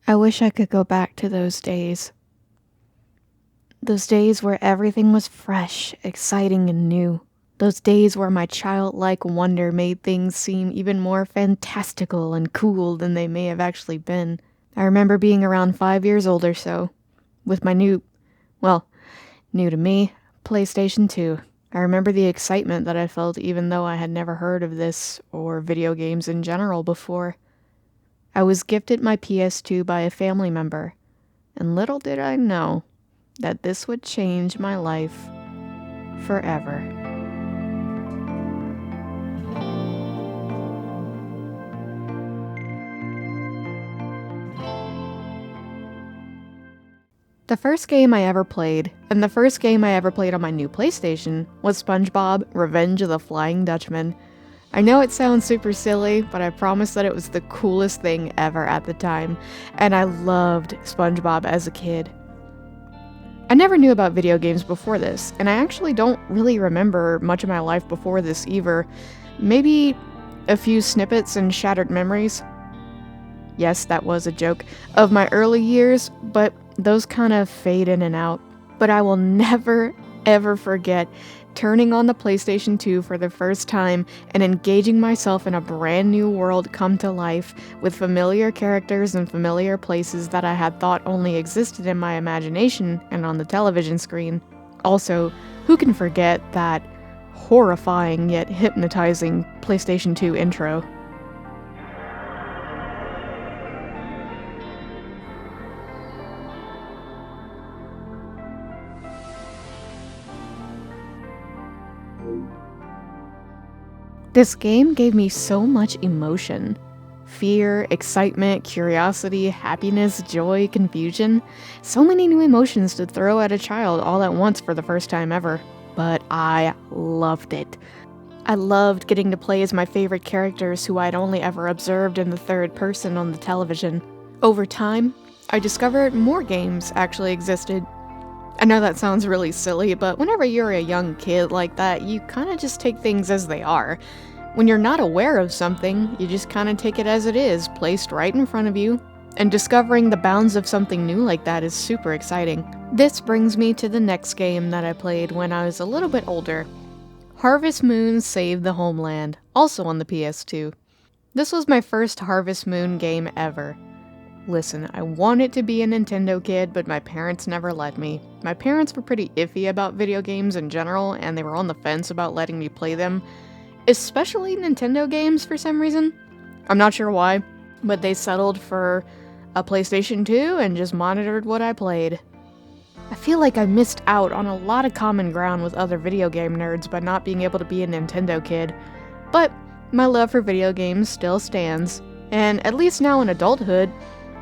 I wish I could go back to those days. Those days where everything was fresh, exciting, and new. Those days where my childlike wonder made things seem even more fantastical and cool than they may have actually been. I remember being around 5 years old or so, with my new to me, PlayStation 2. I remember the excitement that I felt even though I had never heard of this or video games in general before. I was gifted my PS2 by a family member, and little did I know that this would change my life forever. The first game I ever played, and the first game I ever played on my new PlayStation, was SpongeBob Revenge of the Flying Dutchman. I know it sounds super silly, but I promise that it was the coolest thing ever at the time, and I loved SpongeBob as a kid. I never knew about video games before this, and I actually don't really remember much of my life before this either. Maybe a few snippets and shattered memories. Yes, that was a joke, of my early years, but those kind of fade in and out. But I will never, ever forget turning on the PlayStation 2 for the first time and engaging myself in a brand new world come to life with familiar characters and familiar places that I had thought only existed in my imagination and on the television screen. Also, who can forget that horrifying yet hypnotizing PlayStation 2 intro? This game gave me so much emotion. Fear, excitement, curiosity, happiness, joy, confusion. So many new emotions to throw at a child all at once for the first time ever. But I loved it. I loved getting to play as my favorite characters who I'd only ever observed in the third person on the television. Over time, I discovered more games actually existed. I know that sounds really silly, but whenever you're a young kid like that, you kind of just take things as they are. When you're not aware of something, you just kind of take it as it is, placed right in front of you. And discovering the bounds of something new like that is super exciting. This brings me to the next game that I played when I was a little bit older. Harvest Moon Save the Homeland, also on the PS2. This was my first Harvest Moon game ever. Listen, I wanted to be a Nintendo kid, but my parents never let me. My parents were pretty iffy about video games in general, and they were on the fence about letting me play them, especially Nintendo games for some reason. I'm not sure why, but they settled for a PlayStation 2 and just monitored what I played. I feel like I missed out on a lot of common ground with other video game nerds by not being able to be a Nintendo kid, but my love for video games still stands, and at least now in adulthood,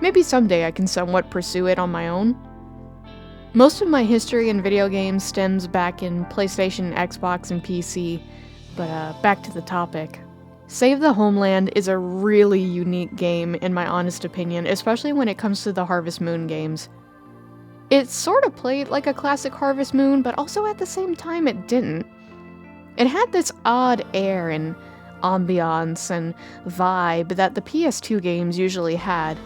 maybe someday I can somewhat pursue it on my own. Most of my history in video games stems back in PlayStation, Xbox, and PC, but back to the topic. Save the Homeland is a really unique game in my honest opinion, especially when it comes to the Harvest Moon games. It sort of played like a classic Harvest Moon, but also at the same time it didn't. It had this odd air and ambiance and vibe that the PS2 games usually had.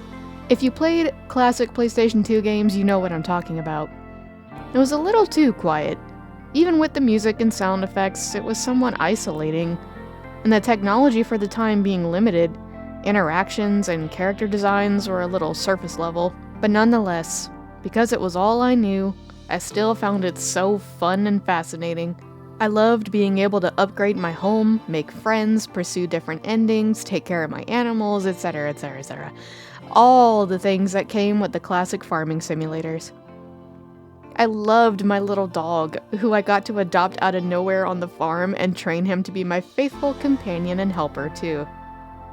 If you played classic PlayStation 2 games, you know what I'm talking about. It was a little too quiet. Even with the music and sound effects, it was somewhat isolating. And the technology for the time being limited, interactions and character designs were a little surface level. But nonetheless, because it was all I knew, I still found it so fun and fascinating. I loved being able to upgrade my home, make friends, pursue different endings, take care of my animals, etc, etc, etc. All the things that came with the classic farming simulators. I loved my little dog, who I got to adopt out of nowhere on the farm and train him to be my faithful companion and helper too.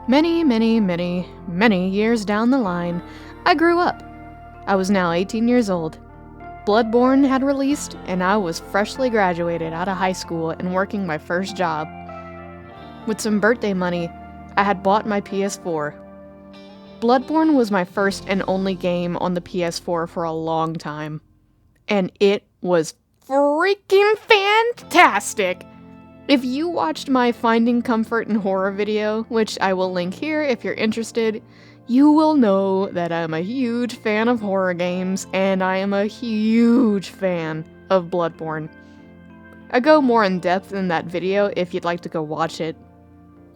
Many, many, many, many years down the line, I grew up. I was now 18 years old. Bloodborne had released, and I was freshly graduated out of high school and working my first job. With some birthday money, I had bought my PS4. Bloodborne was my first and only game on the PS4 for a long time. And it was freaking fantastic! If you watched my Finding Comfort in Horror video, which I will link here if you're interested, you will know that I'm a huge fan of horror games, and I am a huge fan of Bloodborne. I go more in depth in that video if you'd like to go watch it.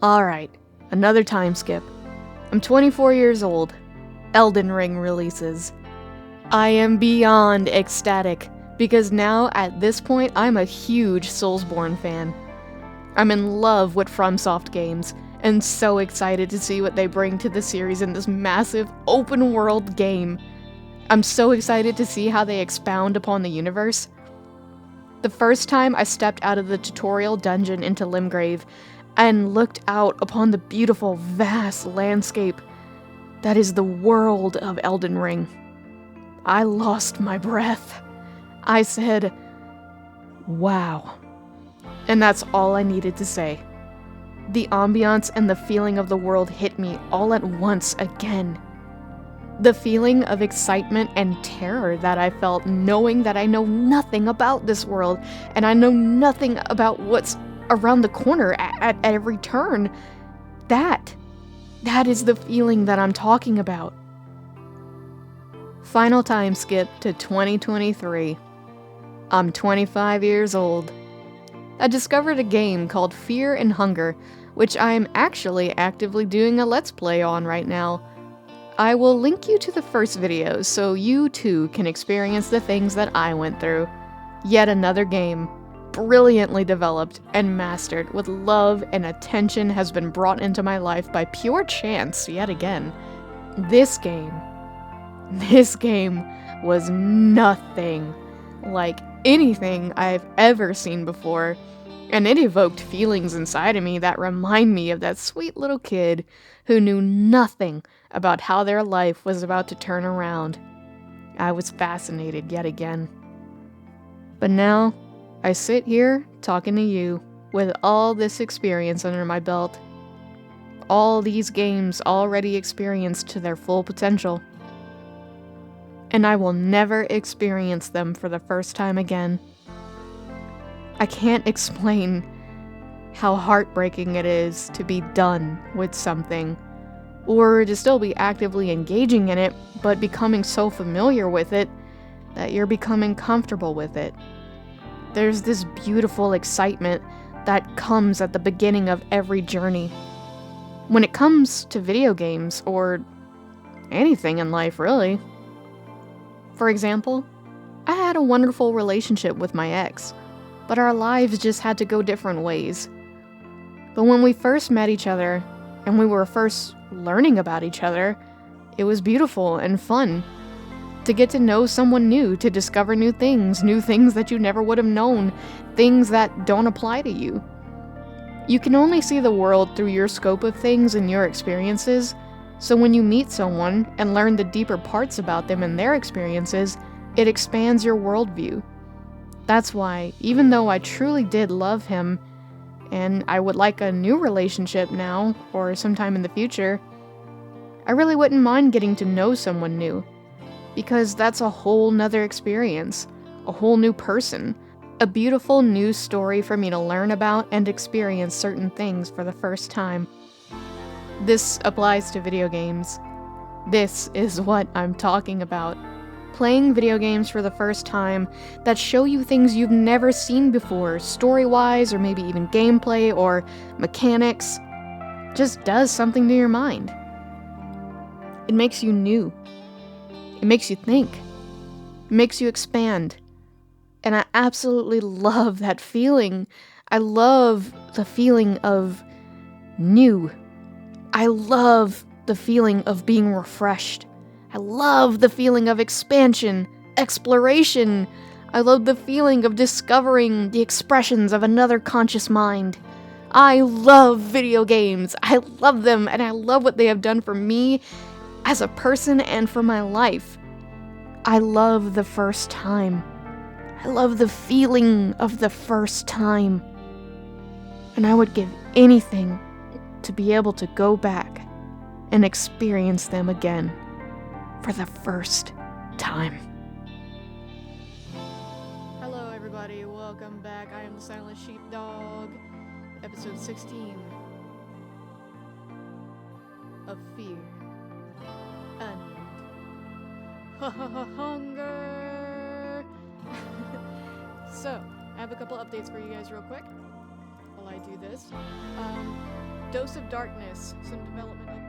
Alright, another time skip. I'm 24 years old. Elden Ring releases. I am beyond ecstatic, because now, at this point, I'm a huge Soulsborne fan. I'm in love with FromSoft games, and so excited to see what they bring to the series in this massive, open-world game. I'm so excited to see how they expound upon the universe. The first time I stepped out of the tutorial dungeon into Limgrave, and looked out upon the beautiful, vast landscape that is the world of Elden Ring, I lost my breath. I said, wow. And that's all I needed to say. The ambiance and the feeling of the world hit me all at once again. The feeling of excitement and terror that I felt knowing that I know nothing about this world, and I know nothing about what's around the corner at every turn. That is the feeling that I'm talking about. Final time skip to 2023. I'm 25 years old. I discovered a game called Fear and Hunger, which I'm actually actively doing a Let's Play on right now. I will link you to the first video so you too can experience the things that I went through. Yet another game, brilliantly developed and mastered with love and attention, has been brought into my life by pure chance yet again. This game was nothing like anything I've ever seen before, and it evoked feelings inside of me that remind me of that sweet little kid who knew nothing about how their life was about to turn around. I was fascinated yet again. But now, I sit here talking to you with all this experience under my belt. All these games already experienced to their full potential. And I will never experience them for the first time again. I can't explain how heartbreaking it is to be done with something, or to still be actively engaging in it, but becoming so familiar with it that you're becoming comfortable with it. There's this beautiful excitement that comes at the beginning of every journey. When it comes to video games, or anything in life really. For example, I had a wonderful relationship with my ex, but our lives just had to go different ways. But when we first met each other, and we were first learning about each other, it was beautiful and fun. To get to know someone new, to discover new things that you never would have known, things that don't apply to you. You can only see the world through your scope of things and your experiences, so when you meet someone and learn the deeper parts about them and their experiences, it expands your worldview. That's why, even though I truly did love him, and I would like a new relationship now, or sometime in the future, I really wouldn't mind getting to know someone new. Because that's a whole nother experience, a whole new person, a beautiful new story for me to learn about and experience certain things for the first time. This applies to video games. This is what I'm talking about. Playing video games for the first time that show you things you've never seen before, story-wise, or maybe even gameplay or mechanics, just does something to your mind. It makes you new. It makes you think. It makes you expand. And I absolutely love that feeling. I love the feeling of new. I love the feeling of being refreshed. I love the feeling of expansion, exploration. I love the feeling of discovering the expressions of another conscious mind. I love video games. I love them, and I love what they have done for me as a person and for my life. I love the first time. I love the feeling of the first time. And I would give anything to be able to go back and experience them again for the first time. Hello everybody, welcome back. I am the Silent Sheepdog, episode 16 of Fear Hunger! So, I have a couple updates for you guys real quick while I do this. Dose of Darkness, some development updates.